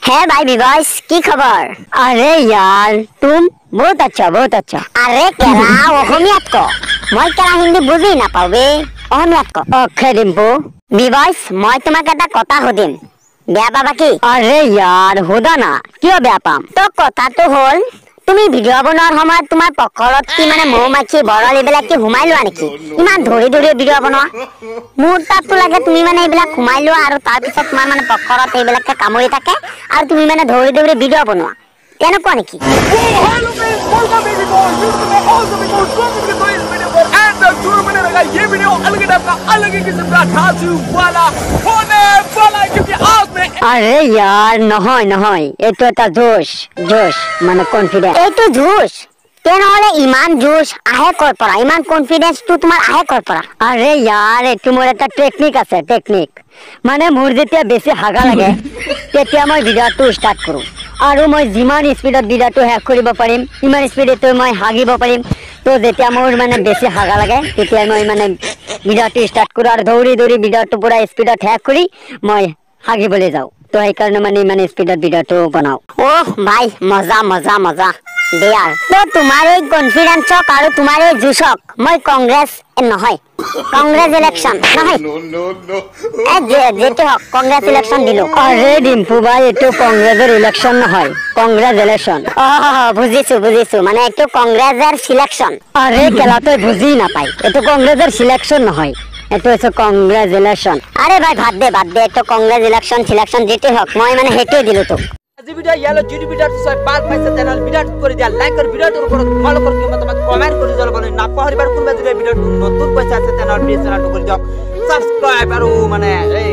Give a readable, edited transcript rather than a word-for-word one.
है भाई विवास की खबर। अरे यार तुम बहुत अच्छा बहुत अच्छा। अरे केला অসমীয়াত ক মই কেলা হিন্দি বুজি নাপাবে অসমীয়াত ক। ओके डिम्पू विवास মই তোমাক এটা কথা সুধিম বেয়া পাবা কি? अरे यार होदा ना क्यों व्यापाम তো কথাটো হল তুমি ভিডিও বনোৱাৰ সময়ত তোমাৰ পকৰত কি মানে মৌ মাখি বৰল এইবিলাক কি ঘুমাই লোৱা নেকি? ইমান ধৰি ধৰি ভিডিও বনোৱা মোৰ তাতো লাগে তুমি মানে এইবিলাক ঘুমাই লোৱা আৰু তাৰ পিছত তোমাৰ মানে পকৰত এইবিলাকে কামুৰি থাকে আৰু তুমি মানে ধৰি ধৰি ভিডিও বনোৱা তেনেকুৱা নেকি? ये वीडियो अलग टाइप का अलग ही किस्म का धांसू वाला होने वाला क्योंकि आज मैं अरे यार নহয় নহয় এটো এটা জোশ জোশ মানে কনফিডেন্স এইটো জোশ তেনেহলে ইমান জোশ আহে কৰ পৰা ইমান কনফিডেন্স তো তোমাৰ আহে কৰ পৰা? अरे यार এটো মোৰ এটা টেকনিক আছে টেকনিক মানে মোৰ যেতিয়া বেছি হাগা লাগে তেতিয়া মই ভিডিওটো স্টাৰ্ট কৰো আৰু মই যিমান স্পিডত ভিডিওটো শেষ কৰিব পাৰিম ইমান স্পিডত মই হাগিব পাৰিম তো যেতিয়া মোৰ মানে বেছি হাগা লাগে তেতিয়া মই মানে ভিডিওটো স্টাৰ্ট কৰো আৰু দৌৰি দৌৰি ভিডিওটো পুৰা স্পিডত শেষ কৰি মই হাগিবলৈ যাও তো এই কাৰণে মানে স্পিডত ভিডিওটো বনাও। ওহ ভাই মজা মজা মজা দেয়াৰ তো তোমাৰ এই কনফিডেন্সক আৰু তোমাৰ এই জোশক মই কংগ্ৰেছ নহয় কংগ্ৰেচুলেশ্যন নহয় যেটো কংগ্ৰেচুলেশ্যন দিলো। अरे डिम्पू भाई এটো কংগ্ৰেছৰ ইলেকশন নহয় কংগ্ৰেচুলেশ্যন। বুজিছো বুজিছো মানে এইটো কংগ্ৰেছৰ সিলেকশন। अरे কেলা তই বুজি নাপাই এটো কংগ্ৰেছৰ সিলেকশন নহয় এটো আছে কংগ্ৰেচুলেশ্যন। আৰে ভাই বাদ দে এইটো কংগ্ৰেচুলেশ্যন সিলেকশন যেটো হক মই মানে হেটো দিলো তো। আজি ভিডিও ইয়ালো যদি ভিডিওটো চাই ভাল পাইছে তেনেহলে ভিডিওটো কৰি দিয়া লাইক আৰু ভিডিওটোৰ ওপৰত তোমালোকৰ কিমান তোমাক কমেন্ট কৰি যাব বলে না পাহৰিবাৰ কোনবা যদি ভিডিওটো নতুন পইচা আছে তেনেহলে প্লিজ চেনেলটো কৰি দিয়ক সাবস্ক্ৰাইব আৰু মানে এই